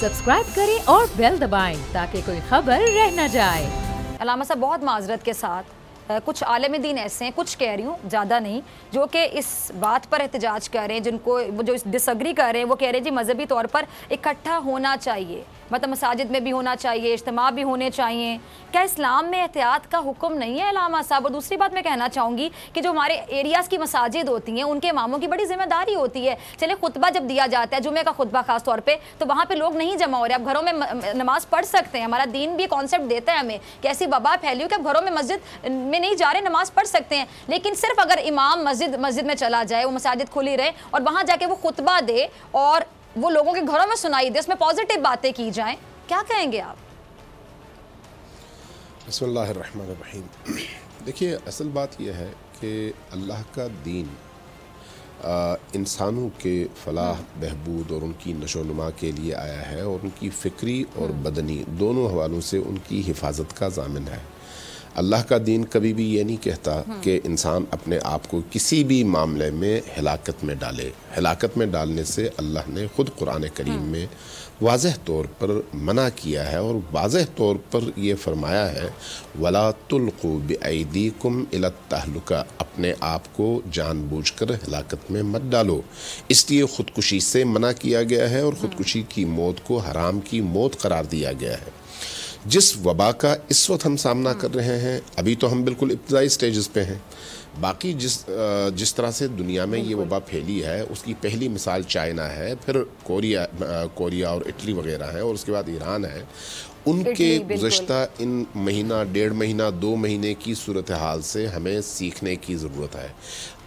Subscribe करें और bell दबाएं ताकि कोई खबर रह न जाए। अलामा साहब, बहुत माजरत के साथ कुछ आलिम दीन ऐसे हैं, कुछ कह रही हूँ, ज़्यादा नहीं, जो कि इस बात पर एहतजाज कर रहे हैं, जिनको वो जो डिसएग्री कर रहे हैं, वो कह रहे हैं जी मजहबी तौर पर इकट्ठा होना चाहिए, मतलब मसाजिद में भी होना चाहिए, इज्तिमा भी होने चाहिए। क्या इस्लाम में एहतियात का हुक्म नहीं है अलामा साहब? और दूसरी बात मैं कहना चाहूँगी कि जो हमारे एरियाज़ की मसाजिद होती हैं, उनके इमामों की बड़ी जिम्मेदारी होती है। चले खुतबा जब दिया जाता है, जुमे का खुतबा खास तौर पर, तो वहाँ पर लोग नहीं जमा हो रहे, अब घरों में नमाज़ पढ़ सकते हैं। हमारा दीन भी कॉन्सेप्ट देता है हमें कि ऐसी वबा फैली हो कि घरों में मस्जिद में नहीं जा रहे, नमाज पढ़ सकते हैं। लेकिन सिर्फ अगर इमाम मस्जिद में चला जाए, वो मसाजिद खुली रहे और वहाँ जाके वो खुतबा दे और वो लोगों के घरों में सुनाई दे, उसमें पॉजिटिव बातें की जाएं, क्या कहेंगे आप? बिस्मिल्लाहिर्रहमानिर्रहीम। देखिए, असल बात यह है कि अल्लाह का दीन इंसानों के फलाह बहबूद और उनकी नशोनुमा के लिए आया है और उनकी फ़िक्री और बदनी दोनों हवालों से उनकी हिफाजत का ज़ामिन है। अल्लाह का दीन कभी भी ये नहीं कहता कि इंसान अपने आप को किसी भी मामले में हिलाकत में डाले। हिलाकत में डालने से अल्लाह ने ख़ुद कुरान करीम में वाज़ेह तौर पर मना किया है और वाज़ेह तौर पर यह फरमाया है, वला तुल्क़ू बिअयदीकुम इलत तहलुका, अपने आप को जानबूझकर हिलाकत में मत डालो। इसलिए ख़ुदकुशी से मना किया गया है और ख़ुदकुशी की मौत को हराम की मौत करार दिया गया है। जिस वबा का इस वक्त हम सामना कर रहे हैं, अभी तो हम बिल्कुल इब्तदाई स्टेजेस पे हैं। बाकी जिस तरह से दुनिया में ये वबा फैली है, उसकी पहली मिसाल चाइना है, फिर कोरिया और इटली वगैरह है और उसके बाद ईरान है। उनके गुज़श्ता इन महीना, 1.5 महीना, 2 महीने की सूरत हाल से हमें सीखने की ज़रूरत है।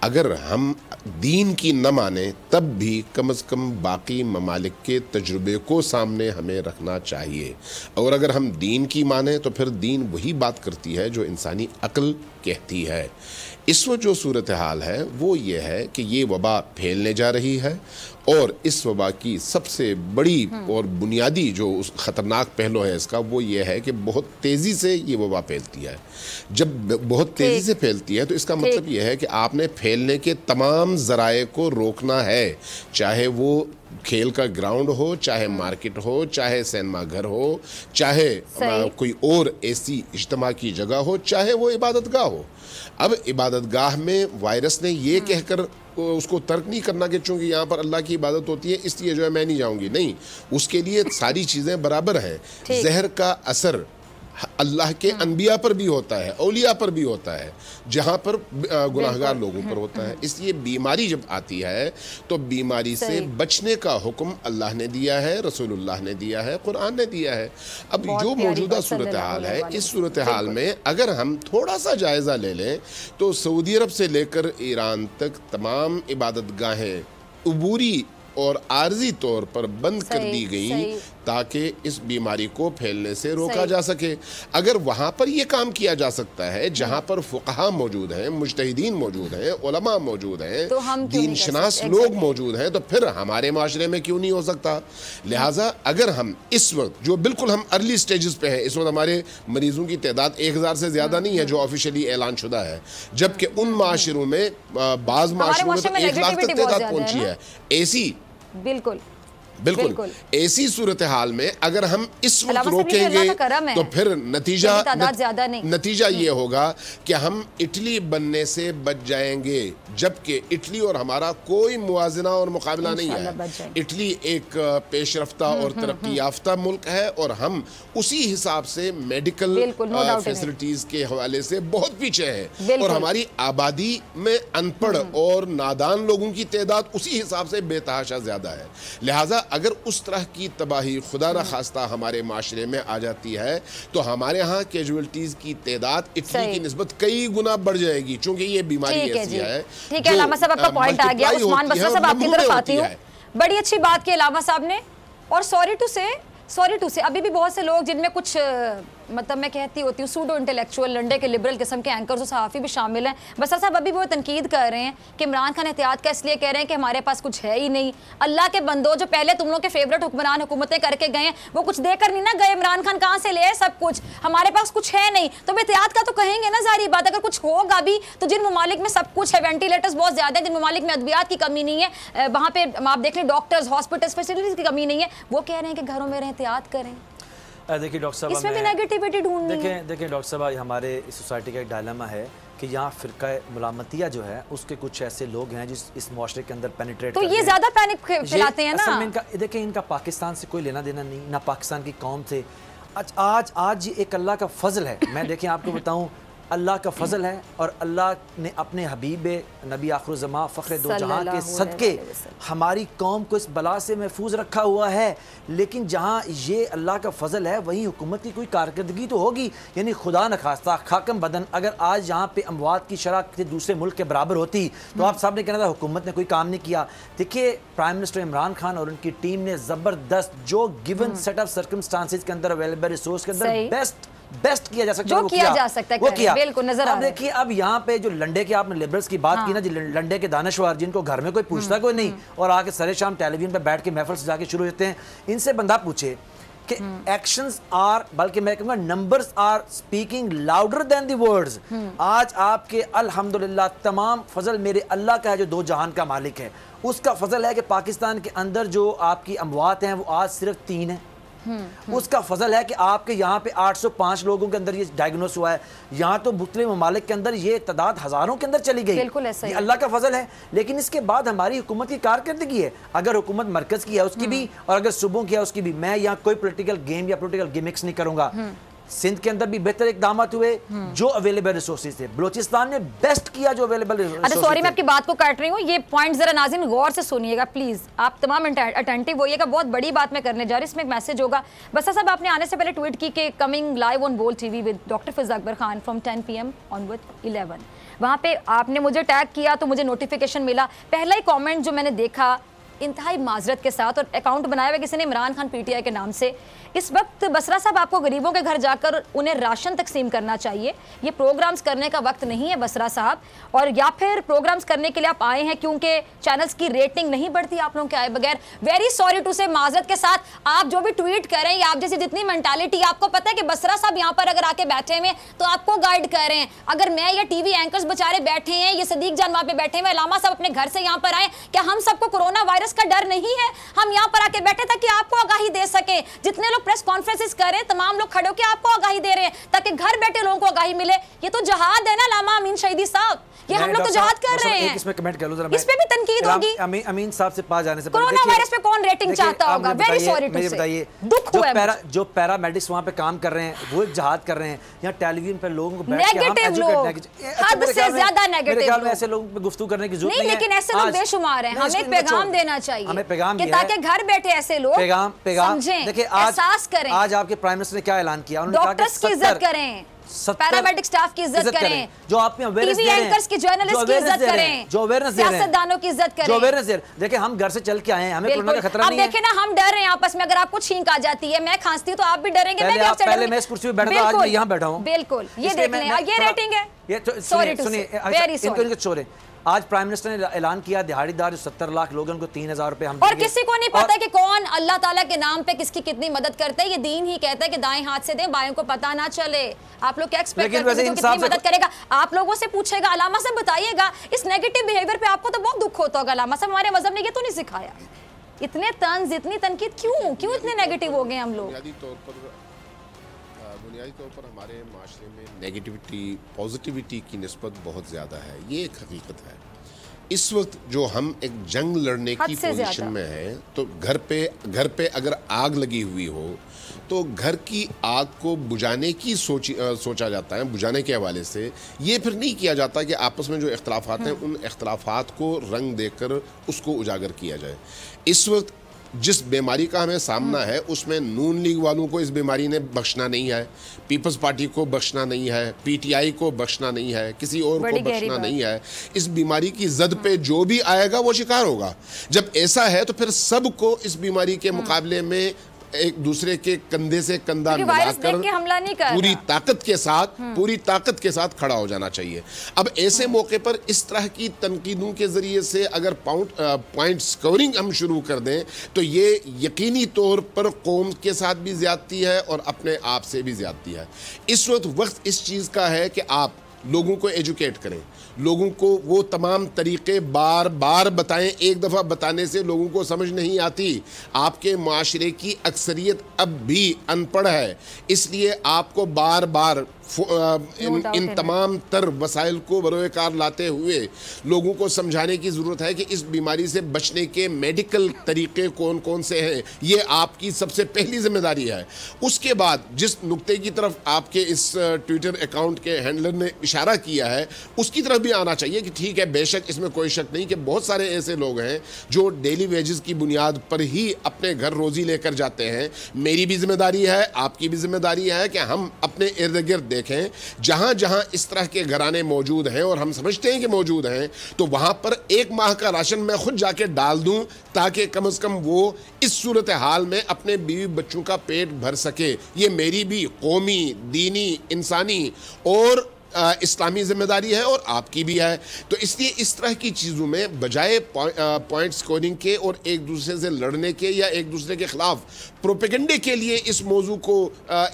अगर हम दीन की न माने तब भी कम अज़ कम बाकी ममालिक के तजुर्बे को सामने हमें रखना चाहिए, और अगर हम दीन की माने तो फिर दीन वही बात करती है जो इंसानी अक्ल कहती है। इस वक्त जो सूरत हाल है वो ये है कि ये वबा फैलने जा रही है और इस वबा की सबसे बड़ी और बुनियादी जो ख़तरनाक पहलू है इसका, वो ये है कि बहुत तेज़ी से ये वबा फैलती है। जब बहुत तेज़ी से फैलती है तो इसका मतलब ये है कि आपने फैलने के तमाम ज़राए को रोकना है, चाहे वो खेल का ग्राउंड हो, चाहे मार्केट हो, चाहे सिनेमा घर हो, चाहे कोई और ऐसी इज्तिमा की जगह हो, चाहे वो इबादतगाह हो। अब इबादतगाह में वायरस ने ये कहकर उसको तर्क नहीं करना कि चूंकि यहाँ पर अल्लाह की इबादत होती है इसलिए जो है मैं नहीं जाऊँगी, नहीं, उसके लिए सारी चीज़ें बराबर हैं। जहर का असर अल्लाह के अनबिया पर भी होता है, औलिया पर भी होता है, जहाँ पर गुनाहगार लोगों पर होता है। इसलिए बीमारी जब आती है तो बीमारी से बचने का हुक्म अल्लाह ने दिया है, रसूलुल्लाह ने दिया है, कुरान ने दिया है। अब जो मौजूदा सूरत हाल है, इस सूरत हाल में अगर हम थोड़ा सा जायज़ा ले लें तो सऊदी अरब से लेकर ईरान तक तमाम इबादतगाहें उबूरी और आर्जी तौर पर बंद कर दी गई ताकि इस बीमारी को फैलने से रोका जा सके। अगर वहाँ पर यह काम किया जा सकता है जहाँ पर फुक़हा मौजूद हैं, मुज्तहिदीन मौजूद हैं, उलमा मौजूद हैं, तो दीन शनास लोग मौजूद हैं, तो फिर हमारे माशरे में क्यों नहीं हो सकता? लिहाजा अगर हम इस वक्त जो बिल्कुल हम अर्ली स्टेजेस पे हैं, इस वक्त हमारे मरीजों की तादाद 1000 से ज़्यादा नहीं है जो ऑफिशियली ऐलान शुदा है, जबकि उन माशरों में बाज़ माशरों में तो 1 लाख तक तादाद पहुँची है। ऐसी बिल्कुल ऐसी सूरत हाल में अगर हम इस वक्त रोकेंगे तो फिर नतीजा ये होगा कि हम इटली बनने से बच जाएंगे, जबकि इटली और हमारा कोई मुआजना और मुकाबला नहीं है। इटली एक पेशरफ्ता और तरक्की याफ्ता मुल्क है और हम उसी हिसाब से मेडिकल फैसिलिटीज के हवाले से बहुत पीछे हैं और हमारी आबादी में अनपढ़ और नादान लोगों की तादाद उसी हिसाब से बेतहाशा ज्यादा है। लिहाजा अगर उस तरह की तबाही खुदा न खास्ता हमारे माशरे में आ जाती है तो हमारे यहाँ कैजुअल्टीज की तादाद इटली की निस्बत कई गुना बढ़ जाएगी, चूंकि ये बीमारी ऐसी है। ठीक है अलामा साहब, आपका पॉइंट आ गया। उस्मान बसरा साहब, आपकी तरफ आती हूँ। बड़ी अच्छी बात की अलामा साहब ने, और सॉरी टू से अभी भी बहुत से लोग जिनमें कुछ मतलब मैं कहती होती हूँ सूडो इंटेलेक्चुअल लंडे के लिबरल किस्म के एंकर्स और सहाफ़ी भी शामिल हैं। बसर साहब अभी भी वो तनकीद कर रहे हैं कि इमरान खान एहतियात का इसलिए कह रहे हैं कि हमारे पास कुछ है ही नहीं। अल्लाह के बंदो, जो पहले तुम लोग के फेवरेट हुक्मरान हुकूमतें करके गए हैं वो कुछ देकर नहीं ना गए। इमरान खान कहाँ से ले सब कुछ, हमारे पास कुछ है नहीं, तो एहतियात का तो कहेंगे ना, जारी बात। अगर कुछ होगा भी तो जिन ममालिक में सब कुछ है, वेंटिलेटर्स बहुत ज़्यादा है, जिन ममालिक में अद्वियात की कमी नहीं है, वहाँ पे आप देख लें डॉक्टर्स, हॉस्पिटल, फैसिलिटीज़ की कमी नहीं है, वो कह रहे हैं कि घरों में एहतियात करें। देखिए डॉक्टर साहब, इसमें भी नेगेटिविटी ढूंढनी है। देखिए डॉक्टर साहब, हमारे इस सोसाइटी का एक डायलेमा है कि यहाँ फ़िरका मुलामतिया जो है उसके कुछ ऐसे लोग हैं जिस इस मुआशरे के अंदर पेनिट्रेट तो ये ज़्यादा पैनिक फैलाते हैं ना। असल में इनका देखिए, इनका पाकिस्तान से कोई लेना देना नहीं, ना पाकिस्तान की कौम से। आज एक अल्लाह का फजल है। मैं देखिए आपको बताऊँ, अल्लाह का फजल है और अल्लाह ने अपने हबीब नबी आखिर ज़मां फ़ख्र दो जहां के सदके हमारी कौम को इस बला से महफूज रखा हुआ है। लेकिन जहाँ ये अल्लाह का फजल है वहीं हुकूमत की कोई कारकर्दगी तो होगी। यानी खुदा न खास्ता खाकम बदन अगर आज यहाँ पे अमवात की शरह किसी दूसरे मुल्क के बराबर होती तो आप साहब ने कहना था हुकूमत ने कोई काम नहीं किया। देखिए प्राइम मिनिस्टर इमरान खान और उनकी टीम ने ज़बरदस्त जो गिवन सेट ऑफ सर्कमस्टांसेस के अंदर अवेलेबल रिसोर्स के अंदर बेस्ट किया जा सकता है, जो किया जा सकता है, वो किया। बिल्कुल नजर आ रहा है। अब देखिए, अब यहाँ पे जो लंडे के आपने लिबरल्स की बात की ना, जो लंडे के दानश्वर जिनको घर में कोई पूछता कोई नहीं और आके सरे शाम टेलीविजन पे बैठ के महफिल सजा के शुरू होते हैं, इनसे बंदा पूछे कि एक्शंस आर, बल्कि मैं कहूँगा numbers are speaking louder than the words. आज आपके अल्हम्दुलिल्लाह तमाम फजल मेरे अल्लाह का है जो दो जहान का मालिक है। उसका फजल है कि पाकिस्तान के अंदर जो आपकी अमवात हैं वो आज सिर्फ 3 है। उसका फजल है कि आपके यहाँ पे 805 लोगों के अंदर ये डायग्नोस हुआ है। यहाँ तो मुख्तलिफ ममालिक के अंदर ये तादाद हज़ारों के अंदर चली गई। बिल्कुल ऐसा ही ये अल्लाह का फजल है। लेकिन इसके बाद हमारी हुकूमत की कारकर्दगी है। अगर हुकूमत मरकज़ की है उसकी भी, और अगर सूबों की है उसकी भी। मैं यहाँ कोई पोलिटिकल गेम या पोलिटिकल गिमिक्स नहीं करूँगा। सिंध के अंदर भी बेहतर इकदाम हुए जो अवेलेबल रिसोर्सेज थे। बलोचिस्तान ने बेस्ट किया जो अवेलेबल रिसोर्सेज। अच्छा सॉरी मैं आपकी बात को काट रही हूँ, ये पॉइंट जरा नाज़रीन गौर से सुनिएगा प्लीज, आप तमाम अटेंटिव होइएगा। बहुत बड़ी बात मैं करने जा रही हूँ, इसमें एक मैसेज होगा। बस साहब आपने आने से पहले ट्वीट की कि कमिंग लाइव ऑन बोल TV with doctor fizz Akbar Khan from 10 PM onward 11। वहाँ पे आपने मुझे टैग किया तो मुझे नोटिफिकेशन मिला। पहला ही कॉमेंट जो मैंने देखा इंतहाई माजरत के साथ, और अकाउंट बनाया हुआ किसी ने इमरान खान PTI के नाम से। इस वक्त बसरा साहब आपको गरीबों के घर जाकर उन्हें राशन तकसीम करना चाहिए। ये प्रोग्राम्स करने का वक्त नहीं है बसरा साहब, और या फिर प्रोग्राम्स करने के लिए आप आए हैं क्योंकि चैनल्स की रेटिंग नहीं बढ़ती आप लोगों के आए बगैर। वेरी सॉरी टू से, माजरत के साथ आप जो भी ट्वीट करें या आप जैसी जितनी मेंटालिटी, आपको पता है कि बसरा साहब यहाँ पर अगर आके बैठे हुए तो आपको गाइड कर रहे हैं। अगर मैं या TV एंकर्स बेचारे बैठे हैं, ये सदीक जान वहाँ पे बैठे हुए, अलामा साहब अपने घर से यहाँ पर आए, क्या हम सबको कोरोना वायरस का डर नहीं है? हम यहाँ पर आके बैठे ताकि आपको आगाही दे सके। जितने लोग प्रेस कॉन्फ्रेंसेस कर रहे हैं तमाम लोग खड़े होकर आपको आगाही दे रहे हैं ताकि घर बैठे लोगों को आगाही मिले। ये तो जहाद है ना लामा अमीन शहीदी साहब, ये हम लोग तो जहाद कर रहे हैं। इसमें कमेंट कर लो जरा, इस पे भी तनकीद होगी। अमीन साहब से पास जाने से पहले कोरोना वायरस पे कौन रेटिंग चाहता होगा? वेरी सॉरी टू से, बताइए दुख हुआ है। जो पैरामेडिक्स वहाँ पे काम कर रहे हैं वो एक जहाद कर रहे हैं। यहाँ टेलीविजन पे लोगों को बैठ के नेगेटिव लोग, हद से ज्यादा नेगेटिव लोग, ऐसे लोगों पे गुफ्तगू करने की जरूरत नहीं, लेकिन ऐसे लोग बेशुमार हैं। हमें एक पैगाम देना चाहिए, हमें पैगाम कि ताकि घर बैठे ऐसे लोग समझें, एहसास करें। आज आपके प्राइम मिनिस्टर ने क्या ऐलान किया? डॉक्टर्स की इज्जत करें, पैरामेडिक स्टाफ की इज्जत करें, जो आप में अवेयरनेस दे रहे हैं, एंकर्स की, जर्नलिस्ट की इज्जत करें, जो अवेयरनेस दे रहे हैं, सियासतदानों की इज्जत करें, जो अवेयरनेस दे रहे हैं। देखिए हम घर से चल के आए हैं, हमें कोरोना का खतरा नहीं है। अब देखें ना, हम डर रहे हैं आपस में। अगर आपको छींक आ जाती है, मैं खांसती हूँ तो आप भी डरेंगे। पहले मैं इस कुर्सी पे बैठा था, आज मैं यहाँ बैठा हूँ। बिल्कुल, ये देख लें, ये रेटिंग है। सॉरी टू से, वेरी सॉरी। आज प्राइम मिनिस्टर ने ऐलान किया दिहाड़ीदार जो 70 लाख लोगों को 3000 रुपए हम और किसी को नहीं पता कि कौन अल्लाह ताला के नाम पे किसकी कितनी मदद करते हैं। ये दीन ही कहता है कि दाएं हाथ से दें, बाएं को पता ना चले। आप लोग क्या एक्सपेक्ट करते हैं कितनी मदद करेगा? आप लोगों से पूछेगा, अलामा साहब बताइएगा, इस नेगेटिव बिहेवियर पे आपको तो बहुत दुख होता होगा। अलामा साहब, हमारे मजहब ने ये तो नहीं सिखाया। इतने तंज, इतनी तनकीद क्यों इतने नेगेटिव हो गए हम लोग? बुनियादी तौर पर हमारे माशरे में नेगेटिविटी पॉजिटिविटी की निस्बत बहुत ज़्यादा है। ये एक हकीकत है। इस वक्त जो हम एक जंग लड़ने की पोजीशन में हैं, तो घर पे अगर आग लगी हुई हो तो घर की आग को बुझाने की सोचा जाता है, बुझाने के हवाले से। ये फिर नहीं किया जाता कि आपस में जो इख्तलाफात हैं उन इख्तलाफात को रंग देकर उसको उजागर किया जाए। इस वक्त जिस बीमारी का हमें सामना है उसमें नून लीग वालों को इस बीमारी ने बख्शना नहीं है, पीपल्स पार्टी को बख्शना नहीं है, PTI को बख्शना नहीं है, किसी और को बख्शना नहीं है। इस बीमारी की जद पे जो भी आएगा वो शिकार होगा। जब ऐसा है तो फिर सबको इस बीमारी के मुकाबले में एक दूसरे के कंधे से कंधा क्योंकि वायरस मिलाकर देख के हमला नहीं कर पूरी रहा। ताकत के साथ खड़ा हो जाना चाहिए। अब ऐसे मौके पर इस तरह की तनकीदों के जरिए से अगर पॉइंट्स कवरिंग हम शुरू कर दें तो ये यकीनी तौर पर कौम के साथ भी ज्यादती है और अपने आप से भी ज्यादती है। इस वक्त इस चीज़ का है कि आप लोगों को एजुकेट करें, लोगों को वो तमाम तरीक़े बार बार बताएं। एक दफ़ा बताने से लोगों को समझ नहीं आती। आपके माशरे की अक्सरियत अब भी अनपढ़ है, इसलिए आपको बार बार इन तमाम तर वसाइल को बरोएकार लाते हुए लोगों को समझाने की ज़रूरत है कि इस बीमारी से बचने के मेडिकल तरीक़े कौन कौन से हैं। ये आपकी सबसे पहली जिम्मेदारी है। उसके बाद जिस नुक्ते की तरफ आपके इस ट्विटर अकाउंट के हैंडलर ने इशारा किया है उसकी तरफ भी आना चाहिए कि ठीक है, बेशक इसमें कोई शक नहीं कि बहुत सारे ऐसे लोग हैं जो डेली वेजेस की बुनियाद पर ही अपने घर रोज़ी लेकर जाते हैं। मेरी भी जिम्मेदारी है, आपकी भी जिम्मेदारी है कि हम अपने इर्द गिर्द देखें जहां जहां इस तरह के घराने मौजूद हैं और हम समझते हैं कि मौजूद हैं, तो वहां पर एक माह का राशन मैं खुद जाके डाल दूं ताकि कम से कम वो इस सूरत हाल में अपने बीवी बच्चों का पेट भर सके। ये मेरी भी कौमी, दीनी, इंसानी और इस्लामी जिम्मेदारी है और आपकी भी है। तो इसलिए इस तरह की चीज़ों में बजाय पॉइंट स्कोरिंग के और एक दूसरे से लड़ने के या एक दूसरे के खिलाफ प्रोपेगेंडे के लिए इस मौजू को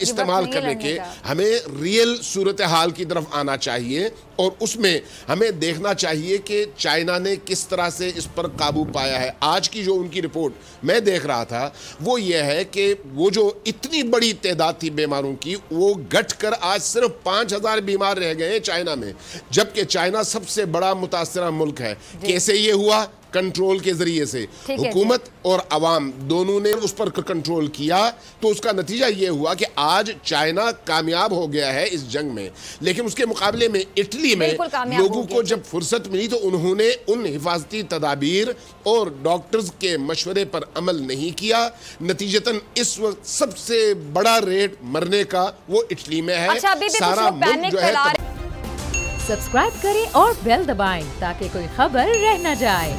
इस्तेमाल करने के हमें रियल सूरत हाल की तरफ आना चाहिए और उसमें हमें देखना चाहिए कि चाइना ने किस तरह से इस पर काबू पाया है। आज की जो उनकी रिपोर्ट मैं देख रहा था वो ये है कि वो जो इतनी बड़ी तादाद थी बीमारों की वो घट कर आज सिर्फ 5000 बीमार रह गए चाइना में, जबकि चाइना सबसे बड़ा मुतासरा मुल्क है। कैसे ये हुआ? कंट्रोल के जरिए से हुकूमत और अवाम दोनों ने उस पर कंट्रोल किया, तो उसका नतीजा ये हुआ कि आज चाइना कामयाब हो गया है इस जंग में। लेकिन उसके मुकाबले में इटली में लोगों को जब फुर्सत मिली तो उन्होंने उन हिफाजती तदाबीर और डॉक्टर्स के मशवरे पर अमल नहीं किया। नतीजतन इस वक्त सबसे बड़ा रेट मरने का वो इटली में है। सारा मुल्क जो है सब्सक्राइब करें और बेल दबाएं ताकि कोई खबर रह न जाए।